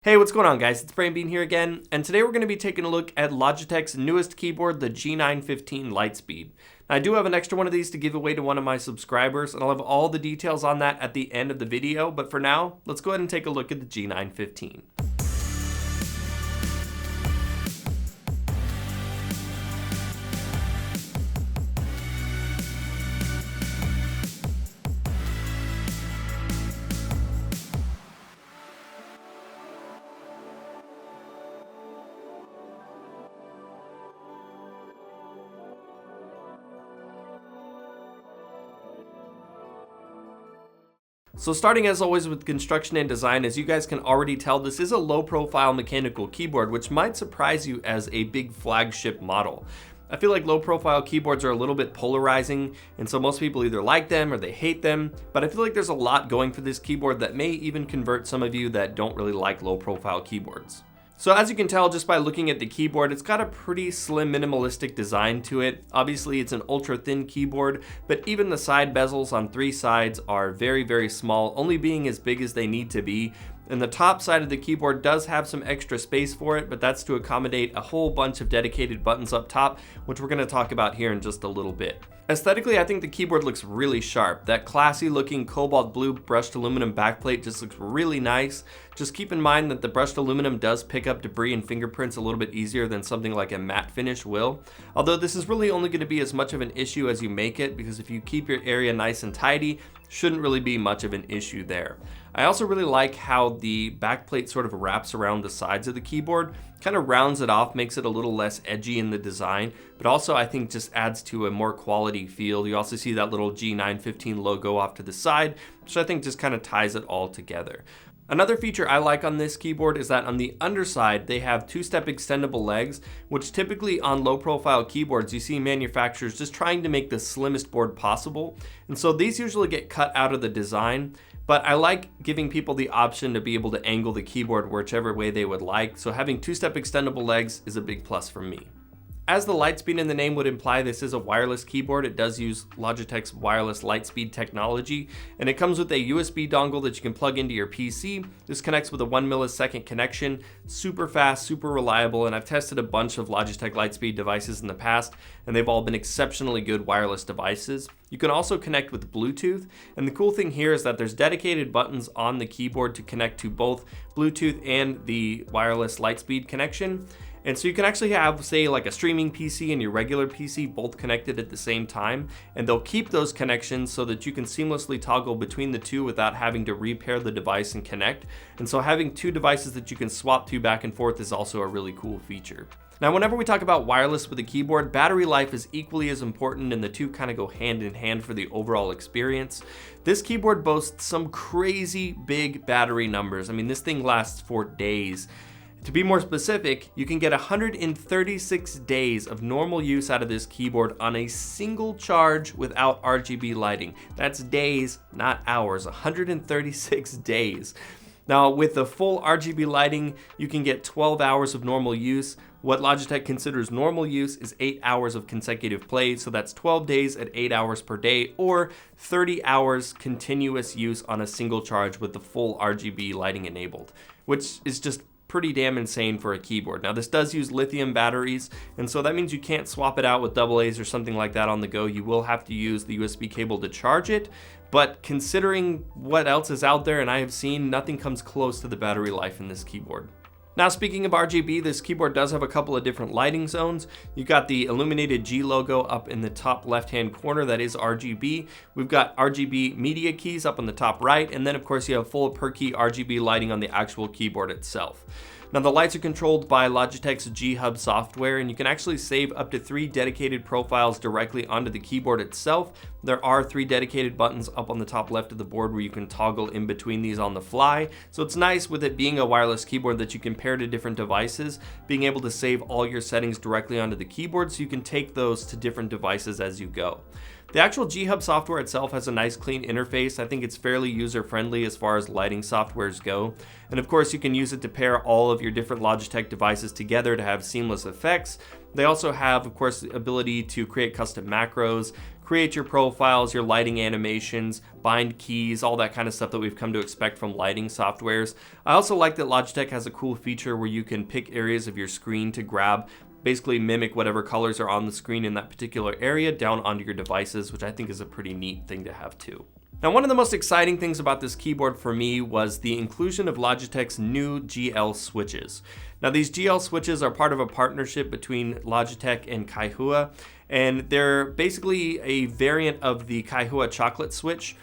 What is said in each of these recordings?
Hey, what's going on guys? It's Brainbean here again, and today we're going to be taking a look at Logitech's newest keyboard, the G915 Lightspeed. Now, I do have an extra one of these to give away to one of my subscribers, and I'll have all the details on that at the end of the video, but for now, let's go ahead and take a look at the G915. So starting as always with construction and design, as you guys can already tell, this is a low profile mechanical keyboard, which might surprise you as a big flagship model. I feel like low profile keyboards are a little bit polarizing, and so most people either like them or they hate them, but I feel like there's a lot going for this keyboard that may even convert some of you that don't really like low profile keyboards. So as you can tell just by looking at the keyboard, it's got a pretty slim minimalistic design to it. Obviously it's an ultra thin keyboard, but even the side bezels on three sides are very, very small, only being as big as they need to be. And the top side of the keyboard does have some extra space for it, but that's to accommodate a whole bunch of dedicated buttons up top, which we're going to talk about here in just a little bit. Aesthetically, I think the keyboard looks really sharp. That classy looking cobalt blue brushed aluminum backplate just looks really nice. Just keep in mind that the brushed aluminum does pick up debris and fingerprints a little bit easier than something like a matte finish will. Although this is really only going to be as much of an issue as you make it, because if you keep your area nice and tidy, shouldn't really be much of an issue there. I also really like how the backplate sort of wraps around the sides of the keyboard, kind of rounds it off, makes it a little less edgy in the design, but also I think just adds to a more quality feel. You also see that little G915 logo off to the side, which I think just kind of ties it all together. Another feature I like on this keyboard is that on the underside, they have two-step extendable legs, which typically on low-profile keyboards, you see manufacturers just trying to make the slimmest board possible. And so these usually get cut out of the design, but I like giving people the option to be able to angle the keyboard whichever way they would like. So having two-step extendable legs is a big plus for me. As the Lightspeed in the name would imply, this is a wireless keyboard. It does use Logitech's wireless Lightspeed technology, and it comes with a USB dongle that you can plug into your PC. This connects with a 1 millisecond connection, super fast, super reliable, and I've tested a bunch of Logitech Lightspeed devices in the past, and they've all been exceptionally good wireless devices. You can also connect with Bluetooth, and the cool thing here is that there's dedicated buttons on the keyboard to connect to both Bluetooth and the wireless Lightspeed connection. And so you can actually have, say, like a streaming PC and your regular PC both connected at the same time, and they'll keep those connections so that you can seamlessly toggle between the two without having to repair the device and connect. And so having two devices that you can swap to back and forth is also a really cool feature. Now, whenever we talk about wireless with a keyboard, battery life is equally as important, and the two kind of go hand in hand for the overall experience. This keyboard boasts some crazy big battery numbers. I mean, this thing lasts for days. To be more specific, you can get 136 days of normal use out of this keyboard on a single charge without RGB lighting. That's days, not hours, 136 days. Now, with the full RGB lighting, you can get 12 hours of normal use. What Logitech considers normal use is 8 hours of consecutive play, so that's 12 days at 8 hours per day, or 30 hours continuous use on a single charge with the full RGB lighting enabled, which is just pretty damn insane for a keyboard. Now, this does use lithium batteries, and so that means you can't swap it out with AA's or something like that on the go. You will have to use the USB cable to charge it, but considering what else is out there and I have seen, nothing comes close to the battery life in this keyboard. Now, speaking of RGB, this keyboard does have a couple of different lighting zones. You've got the illuminated G logo up in the top left-hand corner, that is RGB. We've got RGB media keys up on the top right, and then of course you have full per key RGB lighting on the actual keyboard itself. Now, the lights are controlled by Logitech's G-Hub software, and you can actually save up to 3 dedicated profiles directly onto the keyboard itself. There are 3 dedicated buttons up on the top left of the board where you can toggle in between these on the fly. So it's nice with it being a wireless keyboard that you can pair to different devices, being able to save all your settings directly onto the keyboard so you can take those to different devices as you go. The actual G-Hub software itself has a nice clean interface. I think it's fairly user-friendly as far as lighting softwares go. And of course, you can use it to pair all of your different Logitech devices together to have seamless effects. They also have, of course, the ability to create custom macros, create your profiles, your lighting animations, bind keys, all that kind of stuff that we've come to expect from lighting softwares. I also like that Logitech has a cool feature where you can pick areas of your screen to grab, basically mimic whatever colors are on the screen in that particular area down onto your devices, which I think is a pretty neat thing to have too. Now, one of the most exciting things about this keyboard for me was the inclusion of Logitech's new GL switches. Now, these GL switches are part of a partnership between Logitech and Kaihua, and they're basically a variant of the Kaihua chocolate switch.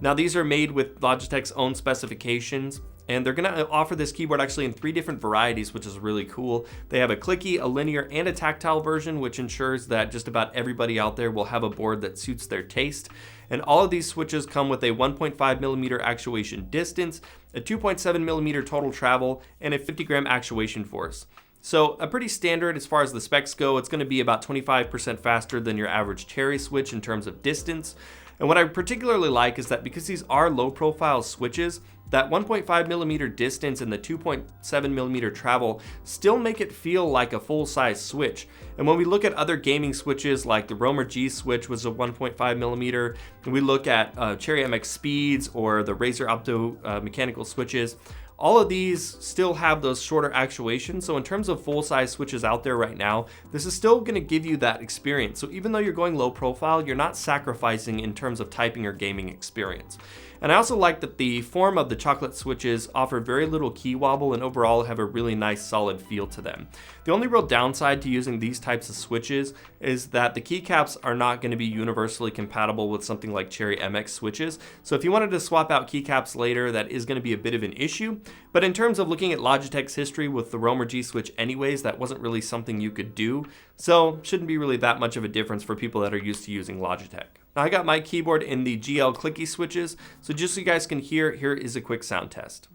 Now, these are made with Logitech's own specifications, and they're going to offer this keyboard actually in 3 different varieties, which is really cool. They have a clicky, a linear, and a tactile version, which ensures that just about everybody out there will have a board that suits their taste. And all of these switches come with a 1.5mm actuation distance, a 2.7mm total travel, and a 50-gram actuation force. So a pretty standard as far as the specs go. It's going to be about 25% faster than your average Cherry switch in terms of distance. And what I particularly like is that because these are low profile switches, that 1.5mm distance and the 2.7mm travel still make it feel like a full-size switch. And when we look at other gaming switches like the Romer G switch was a 1.5mm, and we look at Cherry MX Speeds or the Razer Opto mechanical switches, all of these still have those shorter actuations. So in terms of full-size switches out there right now, this is still going to give you that experience. So even though you're going low profile, you're not sacrificing in terms of typing or gaming experience. And I also like that the form of the chocolate switches offer very little key wobble and overall have a really nice solid feel to them. The only real downside to using these types of switches is that the keycaps are not going to be universally compatible with something like Cherry MX switches. So if you wanted to swap out keycaps later, that is going to be a bit of an issue. But in terms of looking at Logitech's history with the Romer G switch anyways, that wasn't really something you could do. So shouldn't be really that much of a difference for people that are used to using Logitech. Now I got my keyboard in the GL clicky switches, so just so you guys can hear, here is a quick sound test.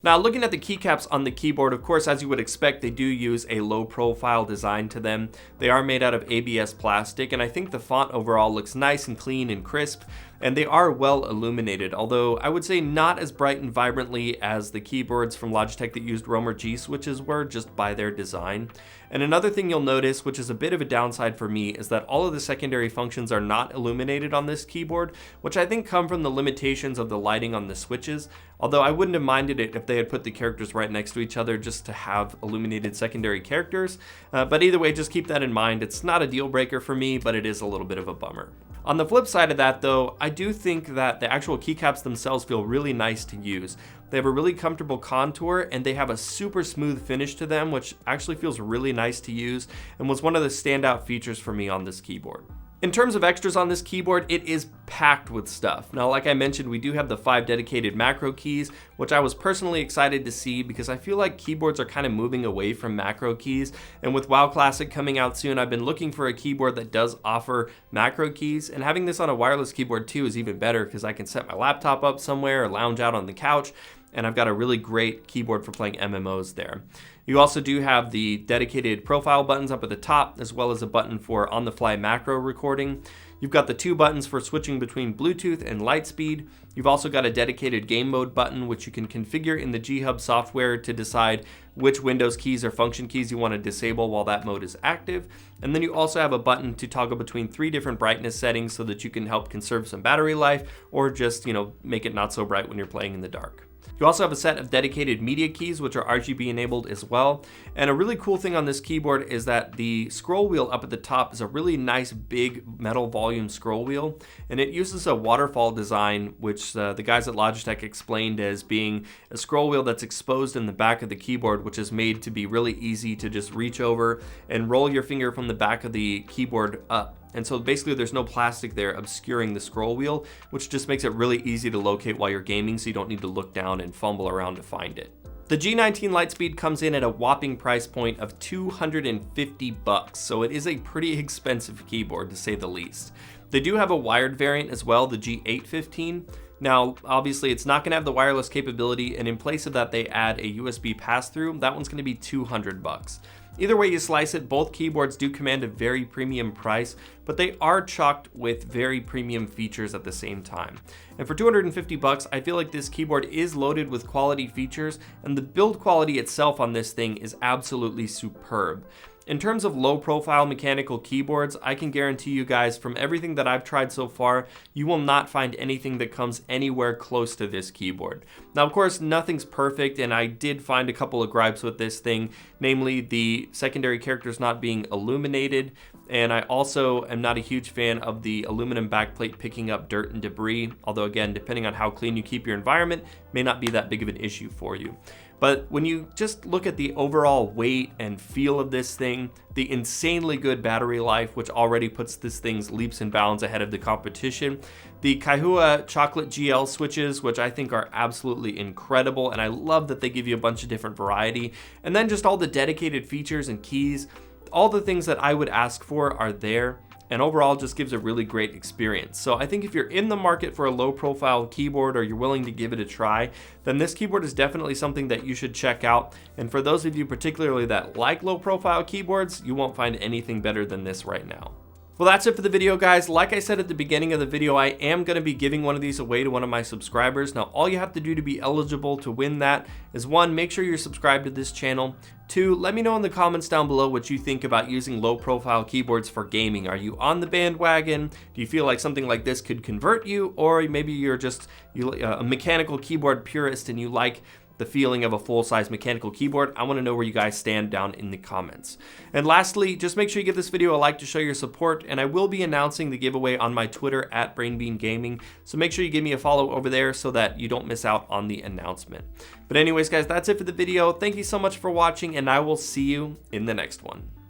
Now, looking at the keycaps on the keyboard, of course, as you would expect, they do use a low profile design to them. They are made out of ABS plastic, and I think the font overall looks nice and clean and crisp, and they are well illuminated, although I would say not as bright and vibrantly as the keyboards from Logitech that used Romer G switches were, just by their design. And another thing you'll notice, which is a bit of a downside for me, is that all of the secondary functions are not illuminated on this keyboard, which I think come from the limitations of the lighting on the switches, although I wouldn't have minded it if they had put the characters right next to each other just to have illuminated secondary characters. But either way, just keep that in mind. It's not a deal breaker for me, but it is a little bit of a bummer. On the flip side of that though, I do think that the actual keycaps themselves feel really nice to use. They have a really comfortable contour and they have a super smooth finish to them, which actually feels really nice to use and was one of the standout features for me on this keyboard. In terms of extras on this keyboard, it is packed with stuff. Now, like I mentioned, we do have the 5 dedicated macro keys, which I was personally excited to see because I feel like keyboards are kind of moving away from macro keys. And with WoW Classic coming out soon, I've been looking for a keyboard that does offer macro keys. And having this on a wireless keyboard too is even better because I can set my laptop up somewhere or lounge out on the couch. And I've got a really great keyboard for playing MMOs there. You also do have the dedicated profile buttons up at the top, as well as a button for on-the-fly macro recording. You've got the 2 buttons for switching between Bluetooth and Lightspeed. You've also got a dedicated game mode button, which you can configure in the G-Hub software to decide which Windows keys or function keys you want to disable while that mode is active. And then you also have a button to toggle between 3 different brightness settings so that you can help conserve some battery life or just, make it not so bright when you're playing in the dark. You also have a set of dedicated media keys, which are RGB enabled as well. And a really cool thing on this keyboard is that the scroll wheel up at the top is a really nice big metal volume scroll wheel. And it uses a waterfall design, which the guys at Logitech explained as being a scroll wheel that's exposed in the back of the keyboard, which is made to be really easy to just reach over and roll your finger from the back of the keyboard up. And so basically there's no plastic there obscuring the scroll wheel, which just makes it really easy to locate while you're gaming so you don't need to look down and fumble around to find it. The G915 Lightspeed comes in at a whopping price point of $250, so it is a pretty expensive keyboard to say the least. They do have a wired variant as well, the G915. Now, obviously it's not gonna have the wireless capability, and in place of that they add a USB pass-through. That one's gonna be $200. Either way you slice it, both keyboards do command a very premium price, but they are chocked with very premium features at the same time. And for 250 bucks, I feel like this keyboard is loaded with quality features, and the build quality itself on this thing is absolutely superb. In terms of low profile mechanical keyboards, I can guarantee you guys from everything that I've tried so far, you will not find anything that comes anywhere close to this keyboard. Now, of course, nothing's perfect, and I did find a couple of gripes with this thing, namely the secondary characters not being illuminated, and I also am not a huge fan of the aluminum backplate picking up dirt and debris, although again, depending on how clean you keep your environment, may not be that big of an issue for you. But when you just look at the overall weight and feel of this thing, the insanely good battery life, which already puts this thing's leaps and bounds ahead of the competition, the Kaihua chocolate GL switches, which I think are absolutely incredible, and I love that they give you a bunch of different variety, and then just all the dedicated features and keys, all the things that I would ask for are there, and overall just gives a really great experience. So I think if you're in the market for a low profile keyboard or you're willing to give it a try, then this keyboard is definitely something that you should check out. And for those of you particularly that like low profile keyboards, you won't find anything better than this right now. Well, that's it for the video, guys. Like I said at the beginning of the video, I am going to be giving one of these away to one of my subscribers. Now, all you have to do to be eligible to win that is 1, make sure you're subscribed to this channel. 2, let me know in the comments down below what you think about using low profile keyboards for gaming. Are you on the bandwagon? Do you feel like something like this could convert you? Or maybe you're just a mechanical keyboard purist and you like the feeling of a full-size mechanical keyboard? I want to know where you guys stand down in the comments. And lastly, just make sure you give this video a like to show your support, and I will be announcing the giveaway on my Twitter at Brainbean Gaming, so make sure you give me a follow over there so that you don't miss out on the announcement. But anyways, guys, that's it for the video. Thank you so much for watching, and I will see you in the next one.